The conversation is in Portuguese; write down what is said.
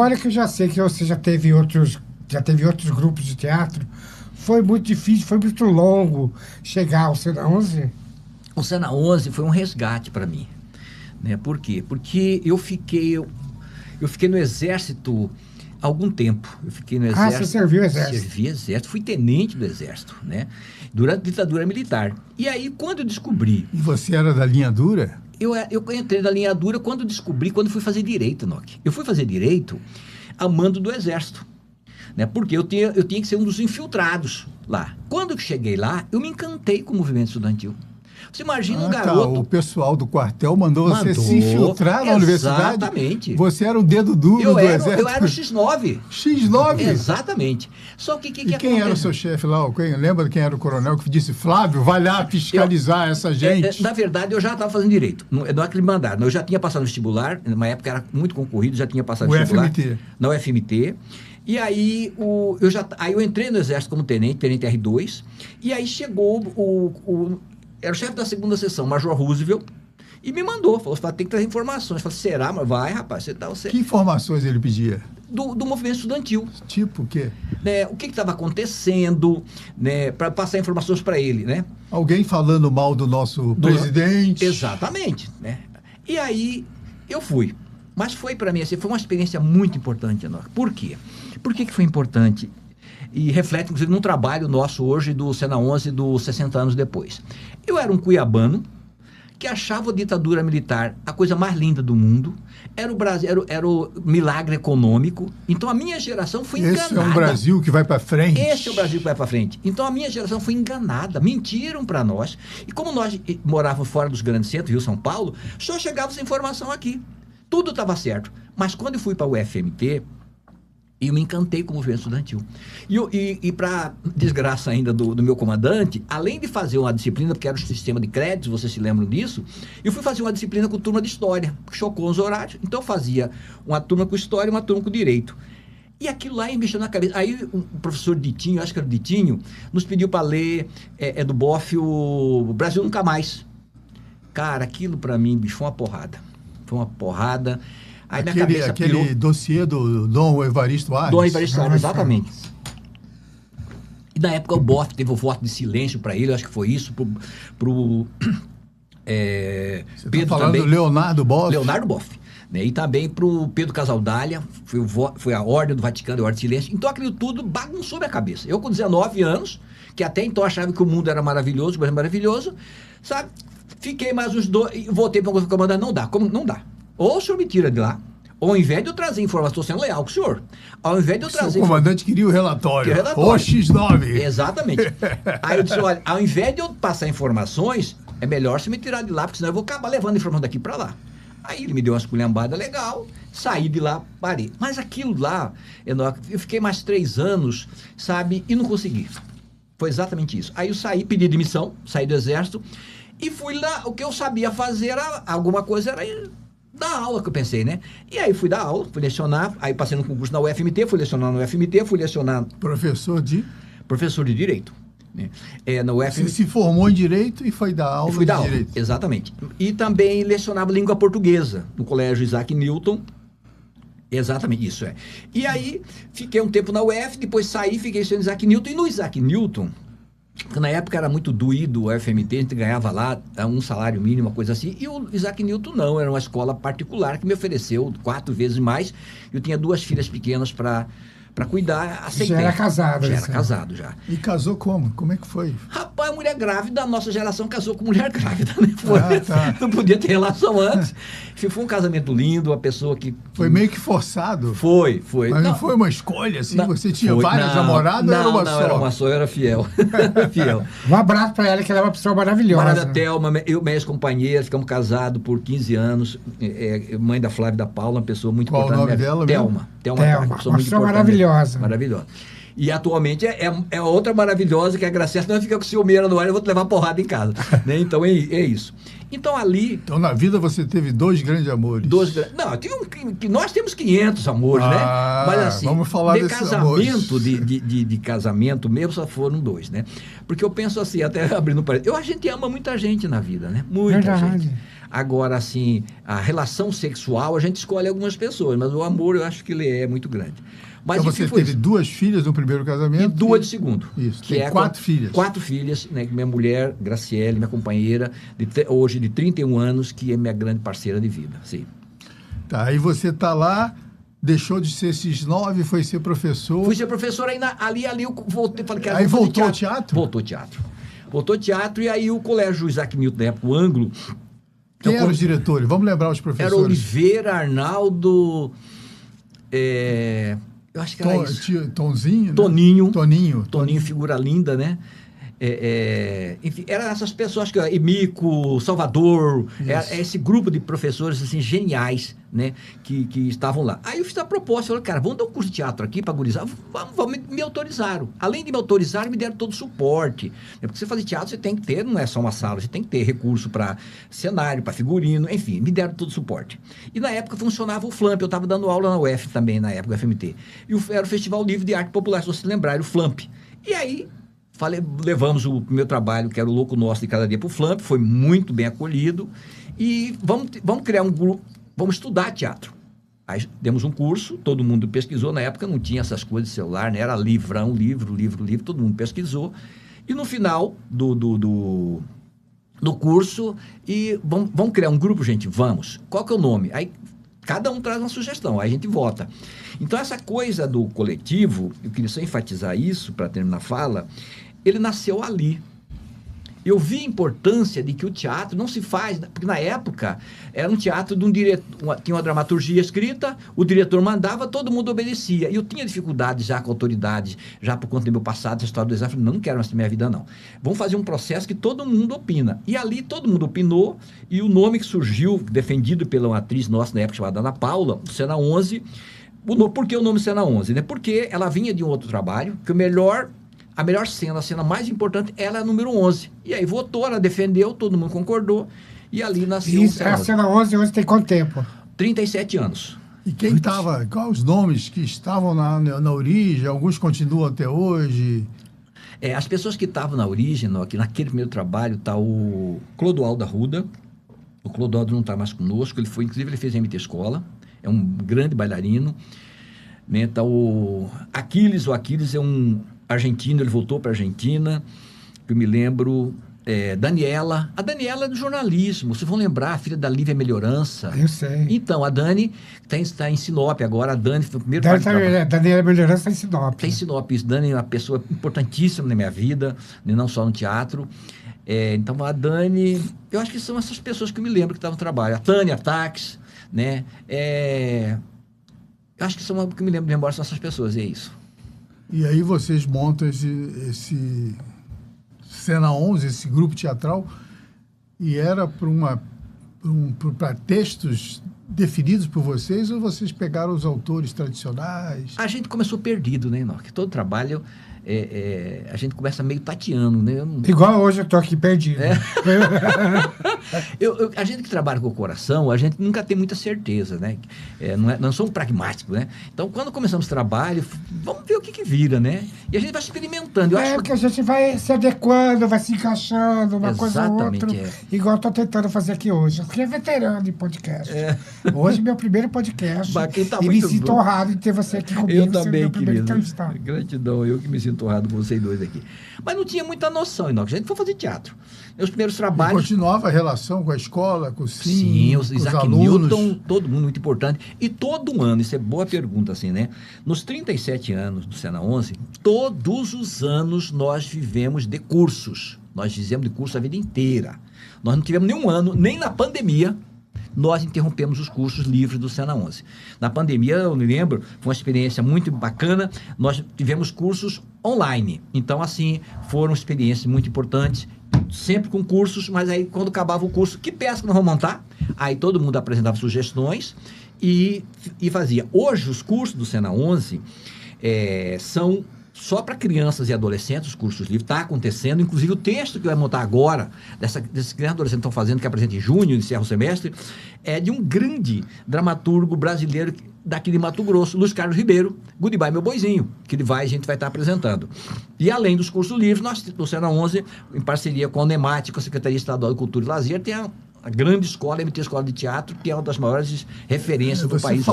Olha que eu já sei que você já teve outros grupos de teatro. Foi muito difícil, foi muito longo chegar ao Cena 11. O Cena 11 foi um resgate para mim, né? Por quê? Porque eu fiquei no Exército há algum tempo. Eu fiquei no Exército. Você serviu o Exército. Servi Exército, fui tenente do Exército, né? Durante a ditadura militar. E aí, quando eu descobri... E você era da linha dura? Eu entrei na linha dura quando fui fazer direito, Nock. Eu fui fazer direito a mando do Exército, né? Porque eu tinha que ser um dos infiltrados lá. Quando eu cheguei lá, eu me encantei com o movimento estudantil. Você imagina um garoto... O pessoal do quartel mandou você se infiltrar na universidade? Exatamente. Você era um dedo duro do Exército? Eu era o X9. X9? Exatamente. Só que e quem era o seu chefe lá? Lembra quem era o coronel que disse, Flávio, vai lá fiscalizar essa gente? Na verdade, eu já estava fazendo direito. Não é que me mandaram. Eu já tinha passado no vestibular, numa época era muito concorrido, já tinha passado no vestibular. UFMT. Na UFMT. E aí, eu entrei no Exército como tenente R2, e aí chegou era o chefe da segunda seção, Major Roosevelt, e me mandou, falou, tem que trazer informações. Eu falei, será? Mas vai, rapaz, você... Que informações ele pedia? Do movimento estudantil. Tipo o quê? Né, o que estava acontecendo, né, para passar informações para ele, né? Alguém falando mal do nosso presidente. Exatamente, né? E aí, eu fui. Mas foi para mim, assim, foi uma experiência muito importante, Enoch. Por quê? Por que foi importante? E reflete, inclusive, num trabalho nosso hoje do Cena 11, dos 60 anos depois. Eu era um cuiabano que achava a ditadura militar a coisa mais linda do mundo, era o Brasil, era o milagre econômico. Então a minha geração foi enganada. Esse é um Brasil que vai para frente. Esse é o Brasil que vai para frente. Então a minha geração foi enganada, mentiram para nós. E como nós morávamos fora dos grandes centros, Rio, São Paulo, só chegava essa informação aqui. Tudo estava certo. Mas quando eu fui para o UFMT, eu me encantei com o movimento estudantil. E para desgraça ainda do meu comandante, além de fazer uma disciplina, porque era o sistema de créditos, vocês se lembram disso, eu fui fazer uma disciplina com turma de história, que chocou os horários. Então eu fazia uma turma com história e uma turma com direito. E aquilo lá mexeu na cabeça. Aí o professor Ditinho, acho que era o Ditinho, nos pediu para ler do Boff o Brasil Nunca Mais. Cara, aquilo para mim, bicho, foi uma porrada. Foi uma porrada. Aí aquele dossiê do Dom Evaristo Arnes. Dom Evaristo Arnes, exatamente. E na época o Boff teve o voto de silêncio para ele, eu acho que foi isso, pro Você Pedro tá falando também. do Leonardo Boff? Leonardo Boff. Né? E também pro Pedro Casaldália, foi a Ordem do Vaticano, a Ordem de Silêncio. Então aquilo tudo bagunçou minha cabeça. Eu com 19 anos, que até então achava que o mundo era maravilhoso, o Brasil era maravilhoso, sabe? Fiquei mais uns 2, voltei para o comandante, não dá, como não dá? Ou o senhor me tira de lá, ou ao invés de eu trazer informação, estou sendo leal com o senhor. Ao invés de eu trazer... O comandante queria o relatório. O X9. Exatamente. Aí eu disse, olha, ao invés de eu passar informações, é melhor você me tirar de lá, porque senão eu vou acabar levando informação daqui para lá. Aí ele me deu uma esculhambada legal, saí de lá, parei. Mas aquilo lá, eu fiquei mais 3 anos, sabe, e não consegui. Foi exatamente isso. Aí eu saí, pedi demissão, saí do Exército, e fui lá, o que eu sabia fazer, alguma coisa era dar aula, que eu pensei, né? E aí fui dar aula, fui lecionar, aí passei no concurso na UFMT, fui lecionar na UFMT, fui lecionar... Professor de Direito. Né? Na UFMT. Você se formou em Direito e foi dar aula de Direito. Aula, exatamente. E também lecionava língua portuguesa no Colégio Isaac Newton. Exatamente, isso é. E aí, fiquei um tempo na UF, depois saí, fiquei estudando Isaac Newton. E no Isaac Newton, que na época era muito doído o UFMT, a gente ganhava lá um salário mínimo, uma coisa assim. E o Isaac Newton não, era uma escola particular que me ofereceu 4 vezes mais. Eu tinha 2 filhas pequenas para cuidar, aceitei. Já era casado. Já era casado, já. E casou como? Como é que foi? Rapaz, mulher grávida, a nossa geração casou com mulher grávida, né? Tá. Não podia ter relação antes. Foi um casamento lindo, uma pessoa que... Foi meio que forçado. Foi. Mas não foi uma escolha, assim? Você tinha várias namoradas ou era uma só? Não, era uma só, eu era fiel. Fiel. Um abraço pra ela, que ela é uma pessoa maravilhosa. Maravilhosa, Thelma, minha ex-companheira, ficamos casados por 15 anos. Mãe da Flávia e da Paula, uma pessoa muito importante. Qual o nome dela mesmo? Thelma, uma pessoa maravilhosa. Maravilhosa. E atualmente é outra maravilhosa, que é a Graciela, senão fica com ciúmeira no ar, eu vou te levar porrada em casa. Né? Então é isso. Então ali... Então na vida você teve 2 grandes amores. Não, nós temos 500 amores, né? Mas assim, vamos falar de desses casamento, amores. de casamento mesmo, só foram 2, né? Porque eu penso assim, até abrindo um parênteses, a gente ama muita gente na vida, né? Muita gente. Agora, assim, a relação sexual, a gente escolhe algumas pessoas, mas o amor eu acho que ele é muito grande. Mas, Então enfim, você teve 2 filhas no primeiro casamento? E 2 de segundo. Isso, que tem 4 filhas. 4 filhas, né? Minha mulher, Graciele, minha companheira, hoje de 31 anos, que é minha grande parceira de vida, sim. Tá, aí você tá lá, deixou de ser cisnove, foi ser professor. Fui ser professor, aí ali eu voltei, falei que aí voltou ao teatro? Voltou ao teatro. Voltou ao teatro, e aí o colégio Isaac Newton, na época, o Anglo... Quem eram os diretores? Vamos lembrar os professores. Era Oliveira, Arnaldo... eu acho que era isso. Tonzinho, né? Toninho, figura linda, né? Enfim, eram essas pessoas que... Emico, Salvador, esse grupo de professores, assim, geniais, né? Que estavam lá. Aí eu fiz a proposta, falei, cara, vamos dar um curso de teatro aqui para gurizar? Vamos, me autorizaram. Além de me autorizar, me deram todo o suporte. Porque você fazer teatro, você tem que ter, não é só uma sala, você tem que ter recurso para cenário, para figurino, enfim, me deram todo o suporte. E na época funcionava o FLAMP, eu estava dando aula na UF também, na época, do FMT. E era o Festival Livre de Arte Popular, se vocês lembrarem, o FLAMP. E aí... levamos o meu trabalho, que era o Louco Nosso de Cada Dia, para o FLAMP, foi muito bem acolhido, e vamos criar um grupo, vamos estudar teatro. Aí demos um curso, todo mundo pesquisou, na época não tinha essas coisas de celular, né? Era livrão, livro, todo mundo pesquisou, e no final do curso, e vamos criar um grupo, gente, vamos. Qual que é o nome? Aí cada um traz uma sugestão, aí a gente vota. Então essa coisa do coletivo, eu queria só enfatizar isso, para terminar a fala, ele nasceu ali. Eu vi a importância de que o teatro não se faz, porque na época era um teatro de um diretor, tinha uma dramaturgia escrita, o diretor mandava, todo mundo obedecia. E eu tinha dificuldade já com autoridades, já por conta do meu passado, essa história do exército, não quero mais ter minha vida, não. Vamos fazer um processo que todo mundo opina. E ali todo mundo opinou, e o nome que surgiu, defendido pela uma atriz nossa na época, chamada Ana Paula, Cena 11, por que o nome Cena 11? Né? Porque ela vinha de um outro trabalho, que a melhor cena, a cena mais importante, ela é a número 11. E aí votou, ela defendeu, todo mundo concordou, e ali nasceu Isso, a Cena 11 hoje tem quanto tempo? 37 anos. E quem estava, quais os nomes que estavam na origem? Alguns continuam até hoje? As pessoas que estavam na origem, naquele primeiro trabalho, está o Clodoaldo Arruda. O Clodoaldo não está mais conosco, inclusive ele fez a MT Escola, é um grande bailarino. Né? Tá o Aquiles é um argentino, ele voltou para a Argentina, eu me lembro, Daniela, a Daniela é do jornalismo, vocês vão lembrar, a filha da Lívia Melhorança. Eu sei. Então, a Dani está em Sinop agora, a Dani foi o primeiro... Daniela Melhorança está em Sinop. Está em Sinop, isso, Dani é uma pessoa importantíssima na minha vida, não só no teatro. Então, a Dani, eu acho que são essas pessoas que eu me lembro que estavam no trabalho. A Tânia Tax, né? Eu acho que são que eu me lembro de memória, são essas pessoas, é isso. E aí vocês montam esse Cena 11, esse grupo teatral, e era para textos definidos por vocês, ou vocês pegaram os autores tradicionais? A gente começou perdido, né, Enoque? Todo trabalho, a gente começa meio tateando, né? Igual hoje eu tô aqui perdido. A gente que trabalha com o coração, a gente nunca tem muita certeza, né? Não somos pragmáticos, né? Então, quando começamos o trabalho, vamos ver o que vira, né? E a gente vai experimentando. Porque a gente vai se adequando, vai se encaixando, uma coisa ou outra. Igual eu tô tentando fazer aqui hoje. Eu fiquei veterano de podcast. Hoje, meu primeiro podcast. E me sinto honrado de ter você aqui comigo. Eu também, querido. Gratidão, eu que me sinto honrado com vocês dois aqui. Mas não tinha muita noção, Enoque. A gente foi fazer teatro. Meus primeiros trabalhos... E continuava a relação com a escola, com o Sim, Sim, os Isaac Newton, todo mundo muito importante. E todo ano, isso é boa pergunta, assim, né? Nos 37 anos do Cena 11, todos os anos nós vivemos de cursos. Nós fizemos de curso a vida inteira. Nós não tivemos nenhum ano, nem na pandemia, nós interrompemos os cursos livres do Cena 11. Na pandemia, eu me lembro, foi uma experiência muito bacana, nós tivemos cursos online. Então, assim, foram experiências muito importantes, sempre com cursos, mas aí quando acabava o curso, que peça que nós vamos montar? Aí todo mundo apresentava sugestões e fazia. Hoje, os cursos do Cena 11 são só para crianças e adolescentes, os cursos livres, está acontecendo, inclusive o texto que vai montar agora, desses crianças e adolescentes estão fazendo, que apresenta em junho, encerra o semestre, é de um grande dramaturgo brasileiro daqui de Mato Grosso, Luiz Carlos Ribeiro, Goodbye Meu Boizinho, que a gente vai estar apresentando. E além dos cursos livres, nós, no Cena 11, em parceria com a UNEMAT, com a Secretaria Estadual de Cultura e Lazer, tem a grande escola, MT Escola de Teatro, que é uma das maiores referências do país. Você